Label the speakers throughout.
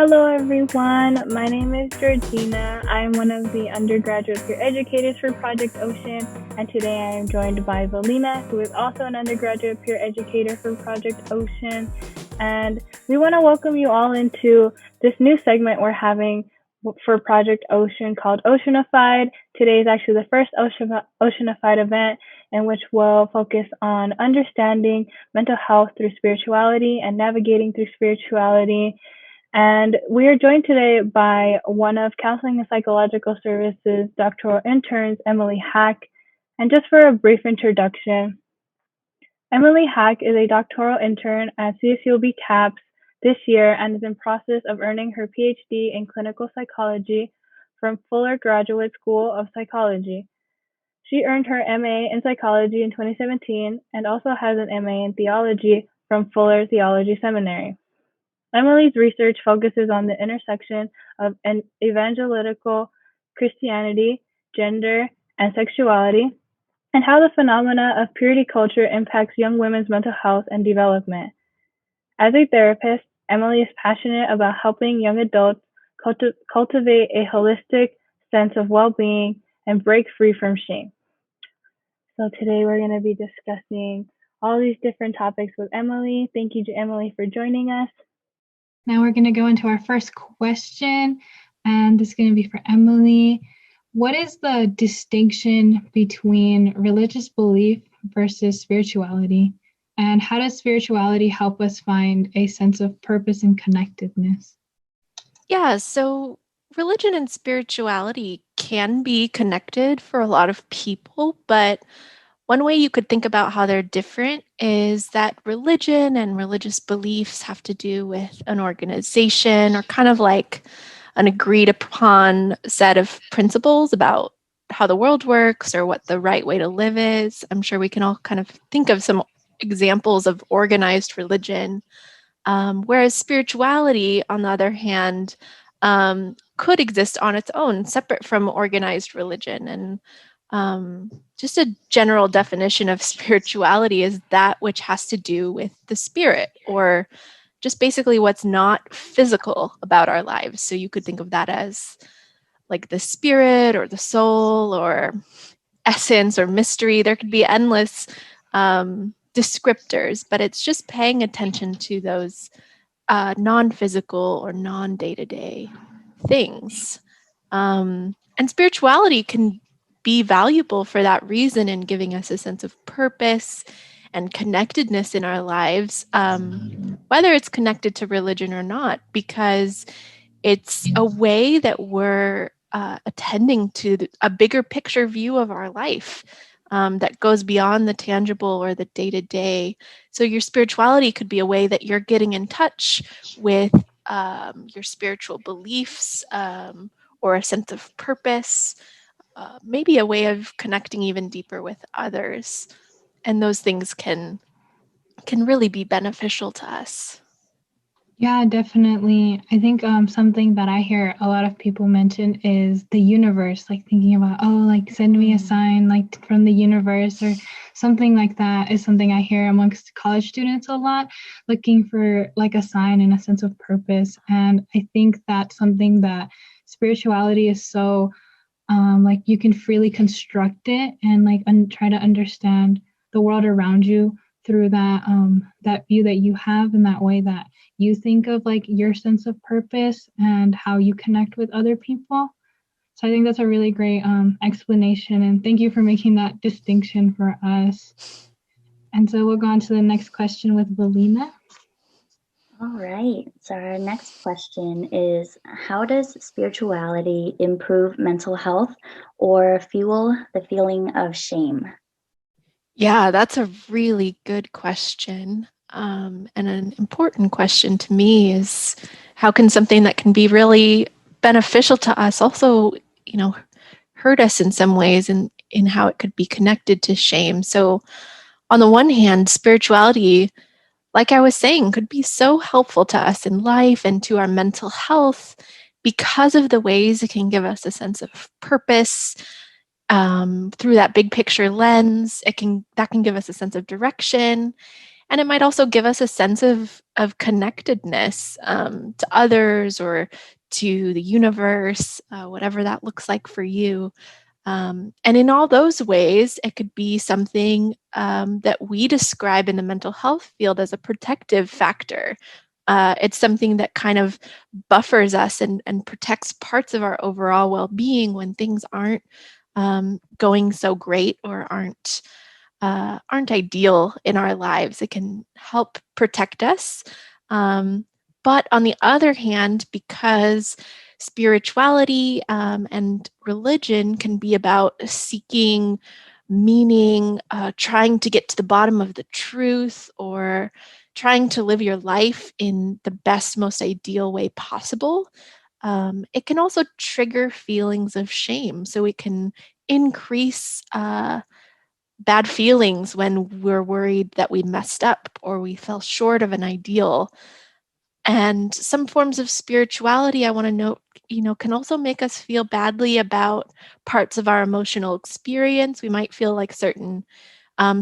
Speaker 1: Hello, everyone. My name is Georgina. I am one of the undergraduate peer educators for Project Ocean, and today I am joined by Valena, who is also an undergraduate peer educator for Project Ocean. And we want to welcome you all into this new segment we're having for Project Ocean called OCEANified. Today is actually the first OCEANified event in which we'll focus on understanding mental health through spirituality and navigating through spirituality. And we are joined today by one of Counseling and Psychological Services doctoral interns, Emily Hauck. And just for a brief introduction, Emily Hauck is a doctoral intern at CSULB CAPS this year and is in process of earning her PhD in clinical psychology from Fuller Graduate School of Psychology. She earned her MA in psychology in 2017 and also has an MA in theology from Fuller Theology Seminary. Emily's research focuses on the intersection of evangelical Christianity, gender, and sexuality, and how the phenomena of purity culture impacts young women's mental health and development. As a therapist, Emily is passionate about helping young adults cultivate a holistic sense of well-being and break free from shame. So today we're going to be discussing all these different topics with Emily. Thank you to Emily for joining us.
Speaker 2: Now we're going to go into our first question, and this is going to be for Emily. What is the distinction between religious belief versus spirituality? And how does spirituality help us find a sense of purpose and connectedness?
Speaker 3: Yeah, so religion and spirituality can be connected for a lot of people, but one way you could think about how they're different is that religion and religious beliefs have to do with an organization or kind of like an agreed upon set of principles about how the world works or what the right way to live is. I'm sure we can all kind of think of some examples of organized religion. Whereas spirituality, on the other hand, could exist on its own, separate from organized religion. And just a general definition of spirituality is that which has to do with the spirit, or just basically what's not physical about our lives. So you could think of that as like the spirit or the soul or essence or mystery. There could be endless descriptors, but it's just paying attention to those non-physical or non-day-to-day things. And spirituality can be valuable for that reason in giving us a sense of purpose and connectedness in our lives, whether it's connected to religion or not, because it's a way that we're attending to a bigger picture view of our life that goes beyond the tangible or the day-to-day. So your spirituality could be a way that you're getting in touch with your spiritual beliefs or a sense of purpose, maybe a way of connecting even deeper with others. And those things can really be beneficial to us.
Speaker 2: Yeah, definitely. I think something that I hear a lot of people mention is the universe, like thinking about, oh, like send me a sign like from the universe or something like that is something I hear amongst college students a lot, looking for like a sign and a sense of purpose. And I think that's something that spirituality is so like you can freely construct it and like try to understand the world around you through that that view that you have and that way that you think of like your sense of purpose and how you connect with other people. So I think that's a really great explanation, and thank you for making that distinction for us. And so we'll go on to the next question with Valena.
Speaker 4: All right, so our next question is, how does spirituality improve mental health or fuel the feeling of shame?
Speaker 3: Yeah, that's a really good question. And an important question to me is, how can something that can be really beneficial to us also, hurt us in some ways in how it could be connected to shame? So on the one hand, spirituality, like I was saying, could be so helpful to us in life and to our mental health because of the ways it can give us a sense of purpose, through that big picture lens. That can give us a sense of direction. And it might also give us a sense of connectedness to others or to the universe, whatever that looks like for you. And in all those ways, it could be something that we describe in the mental health field as a protective factor. It's something that kind of buffers us and protects parts of our overall well-being when things aren't going so great or aren't ideal in our lives. It can help protect us. But on the other hand, because spirituality and religion can be about seeking meaning, trying to get to the bottom of the truth, or trying to live your life in the best, most ideal way possible, it can also trigger feelings of shame. So it can increase bad feelings when we're worried that we messed up or we fell short of an ideal. And some forms of spirituality, I want to note, can also make us feel badly about parts of our emotional experience. We might feel like certain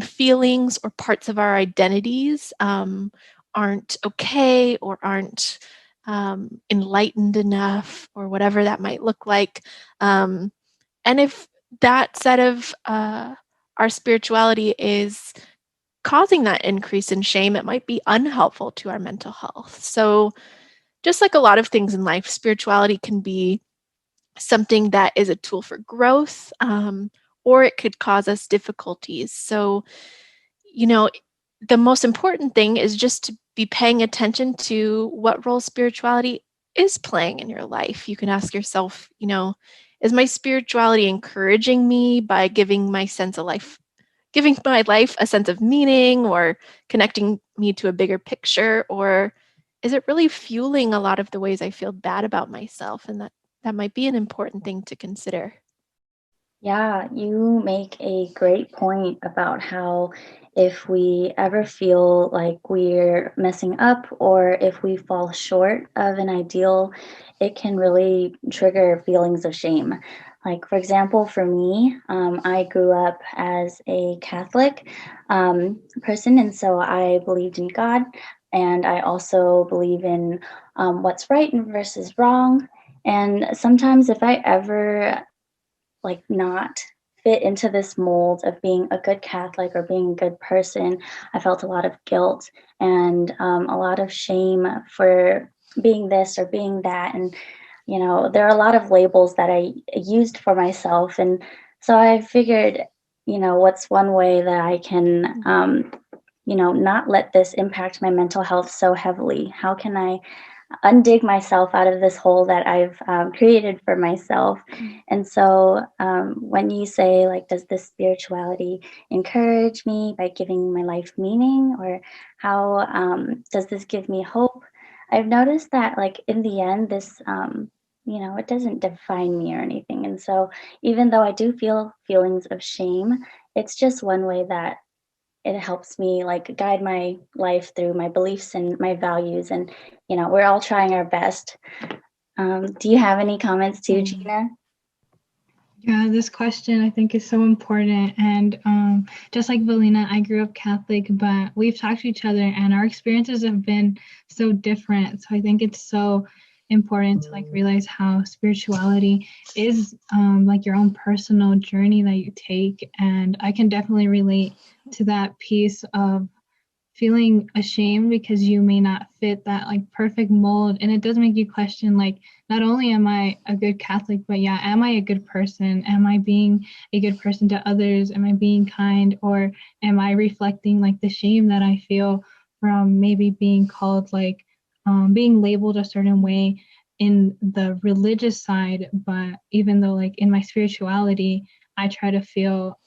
Speaker 3: feelings or parts of our identities aren't okay or aren't enlightened enough, or whatever that might look like. And if that set of our spirituality is causing that increase in shame, it might be unhelpful to our mental health. So, just like a lot of things in life, spirituality can be something that is a tool for growth, or it could cause us difficulties. So, you know, the most important thing is just to be paying attention to what role spirituality is playing in your life. You can ask yourself, is my spirituality encouraging me by giving my life a sense of meaning or connecting me to a bigger picture? Or is it really fueling a lot of the ways I feel bad about myself? And that might be an important thing to consider.
Speaker 4: Yeah, you make a great point about how if we ever feel like we're messing up or if we fall short of an ideal, it can really trigger feelings of shame. Like, for example, for me, I grew up as a Catholic person, and so I believed in God, and I also believe in what's right and versus wrong. And sometimes, if I ever like not fit into this mold of being a good Catholic or being a good person, I felt a lot of guilt and a lot of shame for being this or being that. And, there are a lot of labels that I used for myself. And so I figured, what's one way that I can, not let this impact my mental health so heavily? How can I undig myself out of this hole that I've created for myself? And so when you say, like, does this spirituality encourage me by giving my life meaning, or how does this give me hope? I've noticed that, like, in the end, this, it doesn't define me or anything. And so even though I do feel feelings of shame, it's just one way that it helps me like guide my life through my beliefs and my values. And we're all trying our best. Do you have any comments too, Gina?
Speaker 2: Yeah, this question I think is so important. And just like Valena, I grew up Catholic, but we've talked to each other and our experiences have been so different. So I think it's so important to like realize how spirituality is like your own personal journey that you take. And I can definitely relate to that piece of feeling ashamed because you may not fit that like perfect mold. And it does make you question, like, not only am I a good Catholic, but yeah, am I a good person? Am I being a good person to others? Am I being kind? Or am I reflecting like the shame that I feel from maybe being called like being labeled a certain way in the religious side? But even though like in my spirituality, I try to feel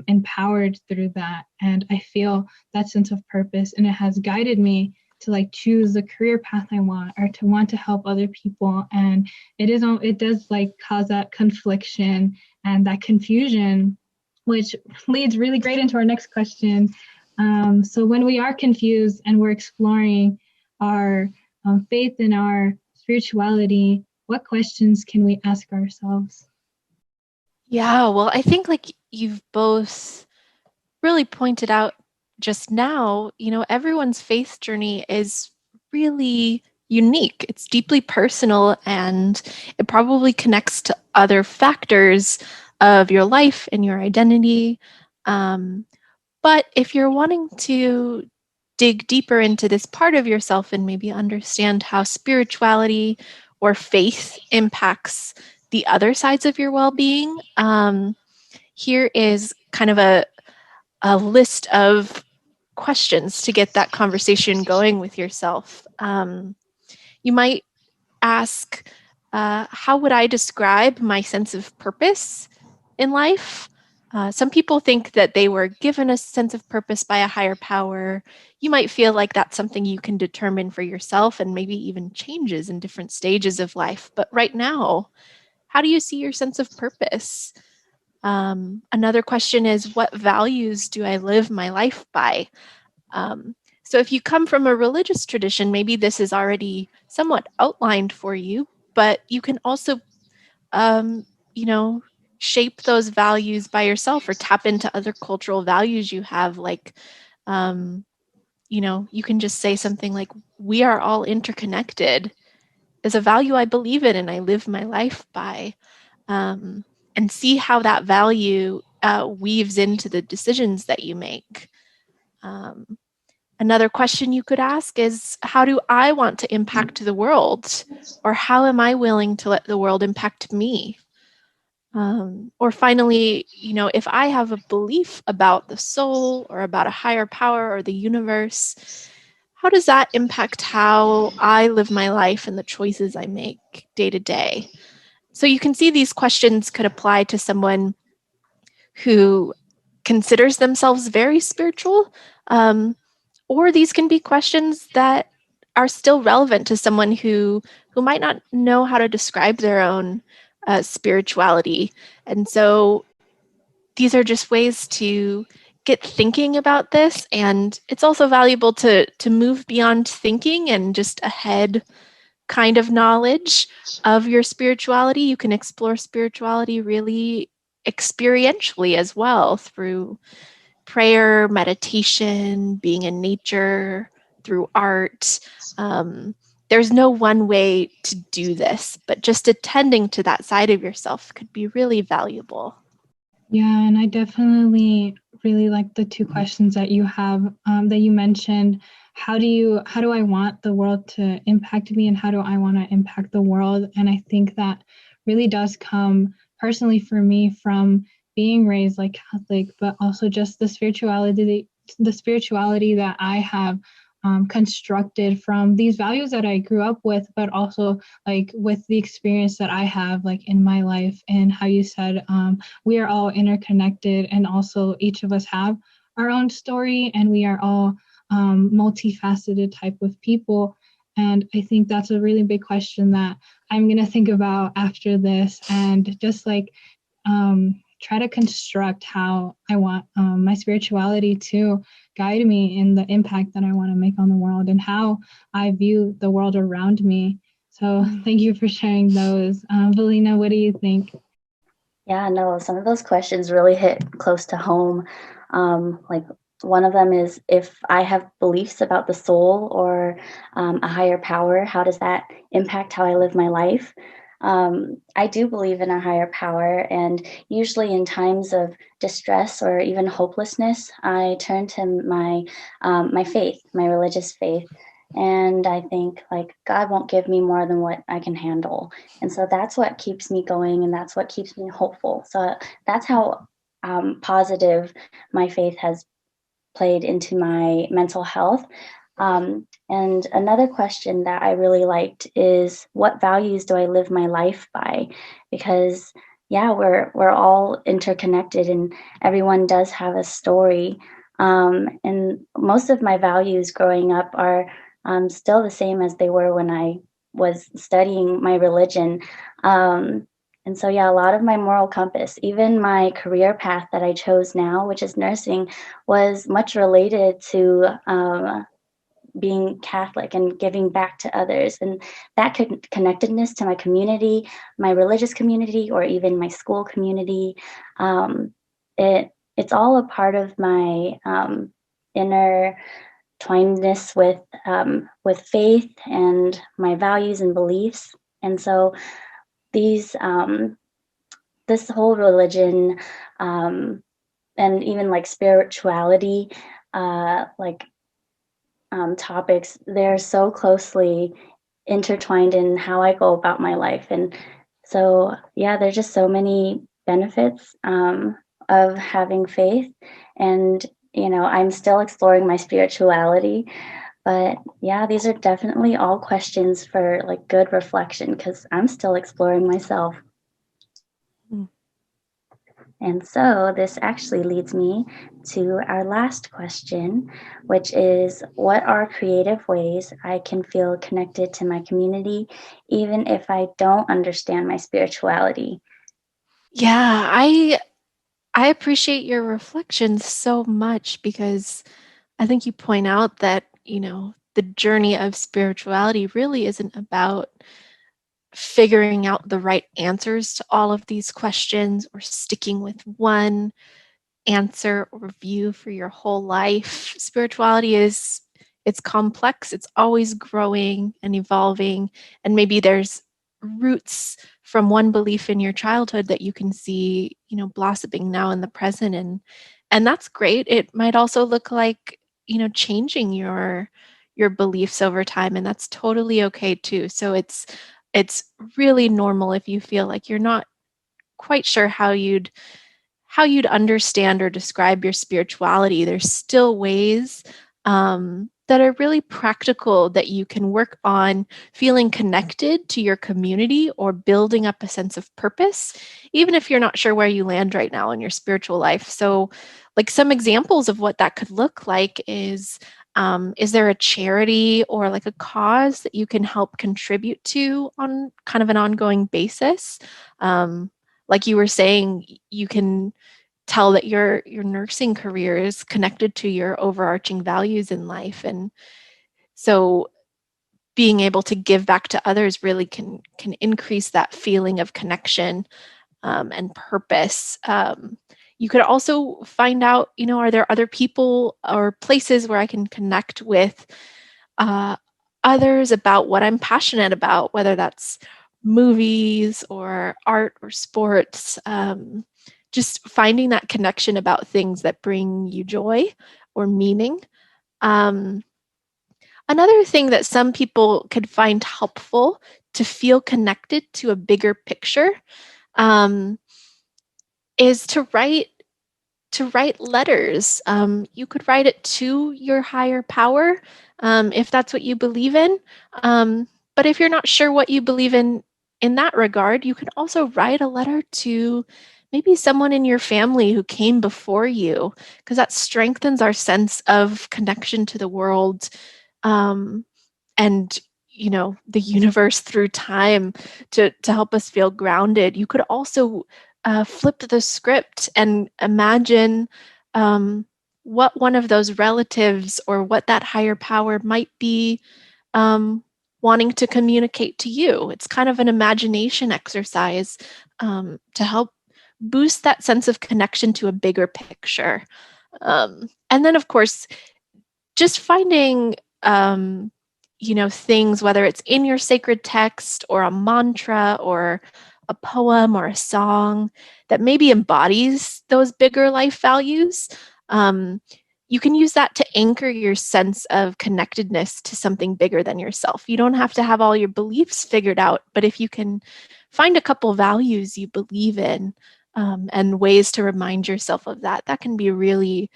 Speaker 2: empowered through that. And I feel that sense of purpose, and it has guided me to like choose the career path I want or to want to help other people. And it does like cause that confliction and that confusion, which leads really great into our next question. So when we are confused and we're exploring our faith and our spirituality, what questions can we ask ourselves?
Speaker 3: Yeah, well, I think like you've both really pointed out just now, everyone's faith journey is really unique. It's deeply personal, and it probably connects to other factors of your life and your identity. But if you're wanting to dig deeper into this part of yourself and maybe understand how spirituality or faith impacts the other sides of your well-being, here is kind of a list of questions to get that conversation going with yourself. You might ask, how would I describe my sense of purpose in life? Some people think that they were given a sense of purpose by a higher power. You might feel like that's something you can determine for yourself and maybe even changes in different stages of life. But right now, how do you see your sense of purpose? Another question is, what values do I live my life by? So if you come from a religious tradition, maybe this is already somewhat outlined for you, but you can also, um, you know, shape those values by yourself or tap into other cultural values you have. Like, you can just say something like, we are all interconnected is a value I believe in and I live my life by. And see how that value weaves into the decisions that you make. Another question you could ask is, how do I want to impact the world? Or how am I willing to let the world impact me? Or finally, if I have a belief about the soul or about a higher power or the universe, how does that impact how I live my life and the choices I make day to day? So you can see these questions could apply to someone who considers themselves very spiritual, or these can be questions that are still relevant to someone who might not know how to describe their own spirituality. And so these are just ways to get thinking about this. And it's also valuable to move beyond thinking and just a head kind of knowledge of your spirituality. You can explore spirituality really experientially as well, through prayer, meditation, being in nature, through art. There's no one way to do this, but just attending to that side of yourself could be really valuable.
Speaker 2: Yeah, and I definitely really like the two questions that you have, that you mentioned. How do I want the world to impact me, and how do I want to impact the world? And I think that really does come personally for me from being raised like Catholic, but also just the spirituality that I have constructed from these values that I grew up with, but also like with the experience that I have like in my life. And how you said, we are all interconnected, and also each of us have our own story, and we are all multifaceted type of people. And I think that's a really big question that I'm going to think about after this, and just like try to construct how I want my spirituality to guide me in the impact that I want to make on the world, and how I view the world around me. So thank you for sharing those. Valena, what do you think?
Speaker 4: Yeah, no, some of those questions really hit close to home. Like one of them is, if I have beliefs about the soul or a higher power, how does that impact how I live my life? I do believe in a higher power, and usually in times of distress or even hopelessness, I turn to my faith, my religious faith. And I think, like, God won't give me more than what I can handle. And so that's what keeps me going, and that's what keeps me hopeful. So that's how positive my faith has played into my mental health. And another question that I really liked is, what values do I live my life by? Because yeah, we're all interconnected, and everyone does have a story. And most of my values growing up are still the same as they were when I was studying my religion. And so, yeah, a lot of my moral compass, even my career path that I chose now, which is nursing, was much related to being Catholic and giving back to others. And that connectedness to my community, my religious community, or even my school community, it's all a part of my intertwinedness with faith and my values and beliefs. And so these this whole religion and even like spirituality topics, they're so closely intertwined in how I go about my life. And so, yeah, there's just so many benefits of having faith. And, I'm still exploring my spirituality. But yeah, these are definitely all questions for like good reflection because I'm still exploring myself. And so this actually leads me to our last question, which is, what are creative ways I can feel connected to my community, even if I don't understand my spirituality?
Speaker 3: Yeah, I appreciate your reflections so much because I think you point out that, the journey of spirituality really isn't about figuring out the right answers to all of these questions or sticking with one answer or view for your whole life. Spirituality it's complex, it's always growing and evolving, and maybe there's roots from one belief in your childhood that you can see, blossoming now in the present, and that's great. It might also look like, changing your beliefs over time, and that's totally okay too. So it's really normal if you feel like you're not quite sure how you'd understand or describe your spirituality. There's still ways that are really practical that you can work on feeling connected to your community or building up a sense of purpose, even if you're not sure where you land right now in your spiritual life. So, like some examples of what that could look like is there a charity or like a cause that you can help contribute to on kind of an ongoing basis? Like you were saying, you can tell that your nursing career is connected to your overarching values in life, and so being able to give back to others really can increase that feeling of connection and purpose. You could also find out, are there other people or places where I can connect with uh, others about what I'm passionate about, whether that's movies or art or sports. Just finding that connection about things that bring you joy or meaning. Um, Another thing that some people could find helpful to feel connected to a bigger picture um, is to write letters. You could write it to your higher power if that's what you believe in. But if you're not sure what you believe in that regard, you can also write a letter to maybe someone in your family who came before you, because that strengthens our sense of connection to the world um, and the universe through time to help us feel grounded. You could also flip the script and imagine what one of those relatives or what that higher power might be wanting to communicate to you. It's kind of an imagination exercise to help boost that sense of connection to a bigger picture. And then, of course, just finding things, whether it's in your sacred text or a mantra or a poem or a song that maybe embodies those bigger life values. You can use that to anchor your sense of connectedness to something bigger than yourself. You don't have to have all your beliefs figured out, but if you can find a couple values you believe in and ways to remind yourself of that, that can be really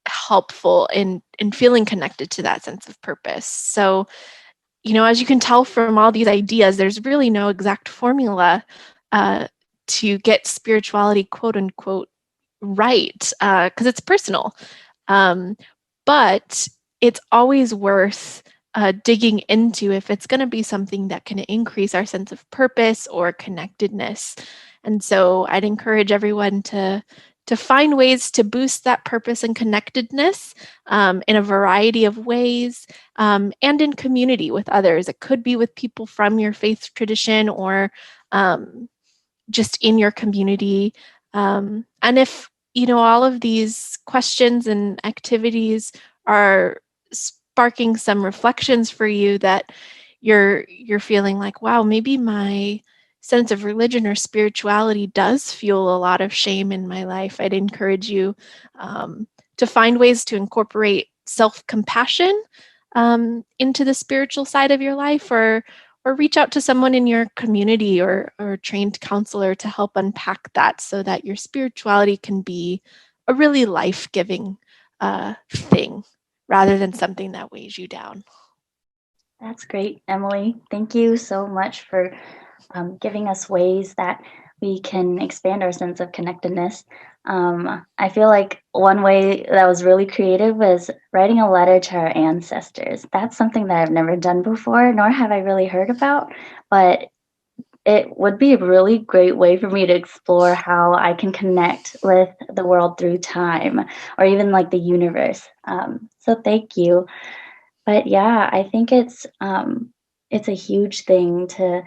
Speaker 3: helpful in feeling connected to that sense of purpose. So, as you can tell from all these ideas, there's really no exact formula to get spirituality, quote unquote, right, because it's personal. Um, but it's always worth digging into if it's going to be something that can increase our sense of purpose or connectedness. And so I'd encourage everyone to find ways to boost that purpose and connectedness in a variety of ways and in community with others. It could be with people from your faith tradition or just in your community. And all of these questions and activities are sparking some reflections for you that you're feeling like, wow, maybe my sense of religion or spirituality does fuel a lot of shame in my life. I'd encourage you to find ways to incorporate self-compassion into the spiritual side of your life, or reach out to someone in your community or a trained counselor to help unpack that so that your spirituality can be a really life-giving thing rather than something that weighs you down.
Speaker 4: That's great, Emily. Thank you so much for giving us ways that we can expand our sense of connectedness. I feel like one way that was really creative was writing a letter to our ancestors. That's something that I've never done before, nor have I really heard about, but it would be a really great way for me to explore how I can connect with the world through time or even like the universe. So thank you. But yeah, I think it's a huge thing to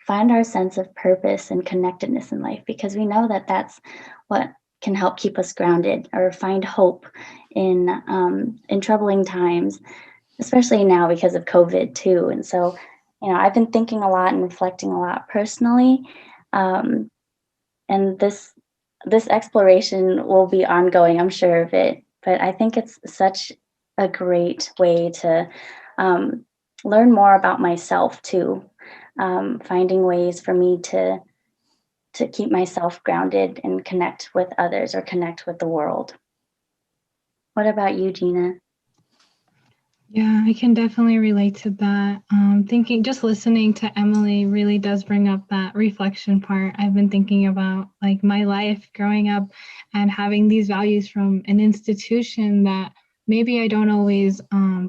Speaker 4: find our sense of purpose and connectedness in life, because we know that that's what can help keep us grounded or find hope in troubling times, especially now because of COVID too. And so, I've been thinking a lot and reflecting a lot personally, um, and this exploration will be ongoing. I'm sure of it, but I think it's such a great way to um, learn more about myself too, finding ways for me to keep myself grounded and connect with others or connect with the world. What about you, Gina?
Speaker 2: Yeah, I can definitely relate to that. Just listening to Emily really does bring up that reflection part. I've been thinking about like my life growing up and having these values from an institution that maybe I don't always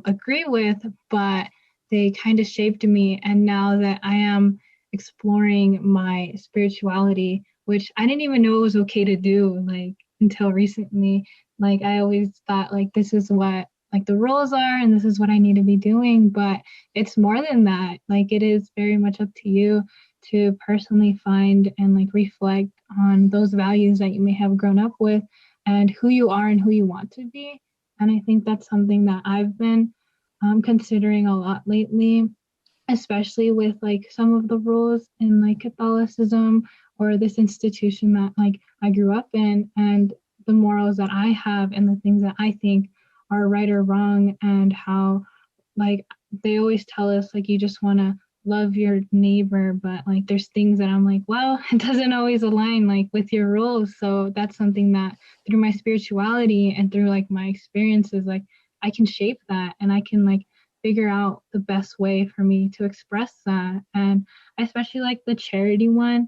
Speaker 2: agree with, but they kind of shaped me. And now that I am exploring my spirituality, which I didn't even know it was okay to do, like until recently. Like I always thought like this is what like the rules are and this is what I need to be doing, but it's more than that. Like it is very much up to you to personally find and like reflect on those values that you may have grown up with and who you are and who you want to be. And I think that's something that I've been considering a lot lately, especially with like some of the rules in like Catholicism or this institution that like I grew up in, and the morals that I have and the things that I think are right or wrong, and how like they always tell us like you just want to love your neighbor, but like there's things that I'm like, well, it doesn't always align like with your rules. So that's something that through my spirituality and through like my experiences, like I can shape that and I can like figure out the best way for me to express that. And I especially like the charity one.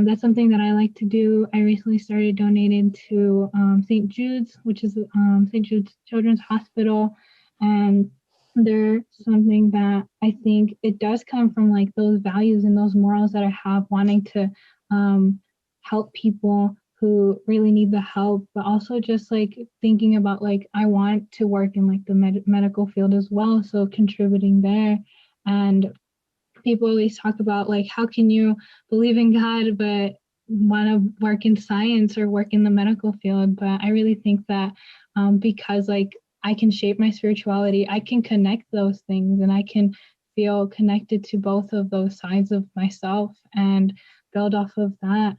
Speaker 2: That's something that I like to do. I recently started donating to St. Jude's, which is St. Jude's Children's Hospital. And they're something that I think it does come from like those values and those morals that I have, wanting to help people who really need the help, but also just like thinking about like I want to work in like the medical field as well, so contributing there. And people always talk about like how can you believe in God but want to work in science or work in the medical field. But I really think that because like I can shape my spirituality, I can connect those things and I can feel connected to both of those sides of myself and build off of that.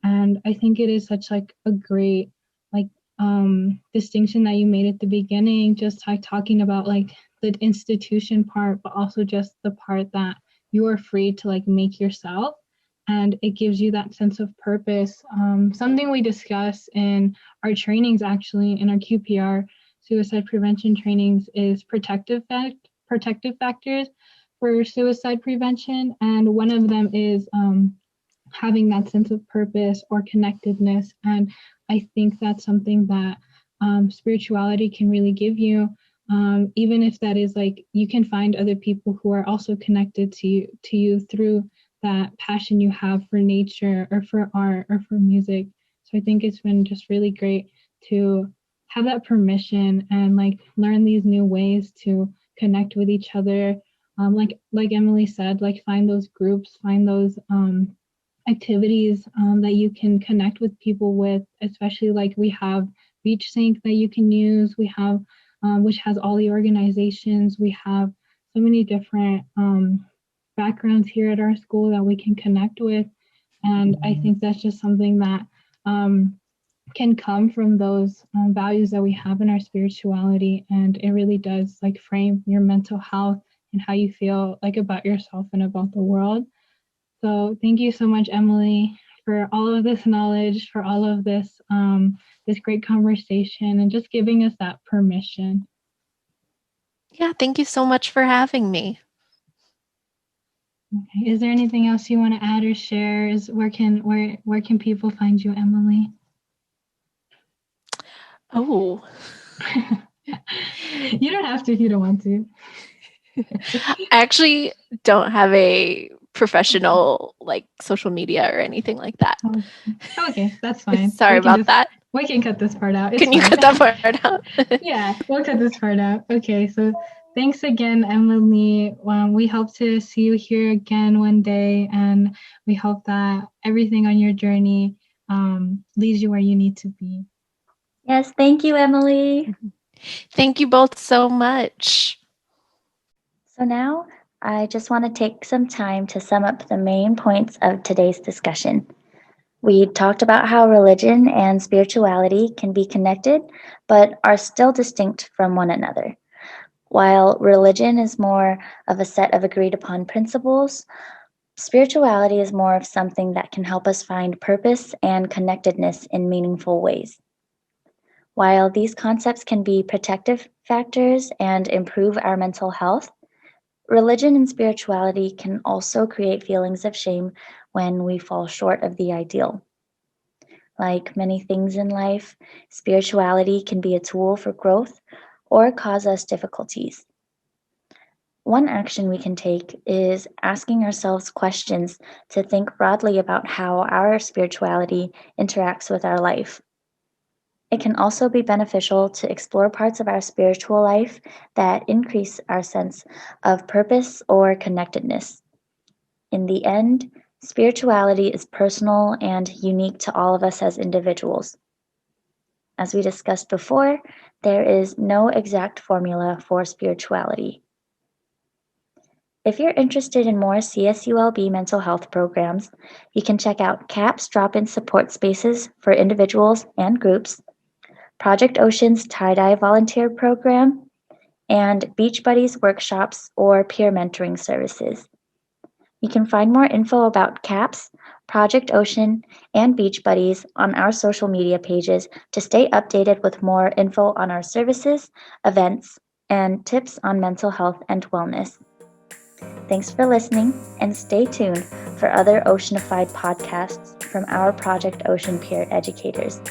Speaker 2: And I think it is such like a great like distinction that you made at the beginning, just like talking about like the institution part, but also just the part that you are free to like make yourself, and it gives you that sense of purpose. Something we discuss in our trainings, actually in our QPR suicide prevention trainings, is protective factors for suicide prevention, and one of them is having that sense of purpose or connectedness. And I think that's something that spirituality can really give you. Even if that is like you can find other people who are also connected to you through that passion you have for nature or for art or for music. So I think it's been just really great to have that permission and like learn these new ways to connect with each other. Like Emily said, like find those groups, find those activities that you can connect with people with, especially like we have Beach Sync that you can use. We have, which has all the organizations. We have so many different backgrounds here at our school that we can connect with. And I think that's just something that can come from those values that we have in our spirituality. And it really does like frame your mental health and how you feel like about yourself and about the world. So thank you so much, Emily, for all of this knowledge, for all of this this great conversation, and just giving us that permission.
Speaker 3: Yeah, thank you so much for having me.
Speaker 2: Okay. Is there anything else you want to add or share? Where can people find you, Emily?
Speaker 3: Oh.
Speaker 2: You don't have to if you don't want to.
Speaker 3: I actually don't have a professional like social media or anything like that.
Speaker 2: Okay, that's fine.
Speaker 3: Sorry about that.
Speaker 2: We can cut this part out.
Speaker 3: Can you cut that part out?
Speaker 2: Yeah, we'll cut this part out. Okay, so thanks again, Emily. We hope to see you here again one day, and we hope that everything on your journey leads you where you need to be.
Speaker 4: Yes, thank you, Emily.
Speaker 3: Thank you both so much.
Speaker 4: So now I just want to take some time to sum up the main points of today's discussion. We talked about how religion and spirituality can be connected, but are still distinct from one another. While religion is more of a set of agreed upon principles, spirituality is more of something that can help us find purpose and connectedness in meaningful ways. While these concepts can be protective factors and improve our mental health, religion and spirituality can also create feelings of shame when we fall short of the ideal. Like many things in life, spirituality can be a tool for growth or cause us difficulties. One action we can take is asking ourselves questions to think broadly about how our spirituality interacts with our life. It can also be beneficial to explore parts of our spiritual life that increase our sense of purpose or connectedness. In the end, spirituality is personal and unique to all of us as individuals. As we discussed before, there is no exact formula for spirituality. If you're interested in more CSULB mental health programs, you can check out CAPS drop-in support spaces for individuals and groups, Project Ocean's tie-dye volunteer program, and Beach Buddies workshops or peer mentoring services. You can find more info about CAPS, Project Ocean, and Beach Buddies on our social media pages to stay updated with more info on our services, events, and tips on mental health and wellness. Thanks for listening, and stay tuned for other OCEANified podcasts from our Project Ocean peer educators.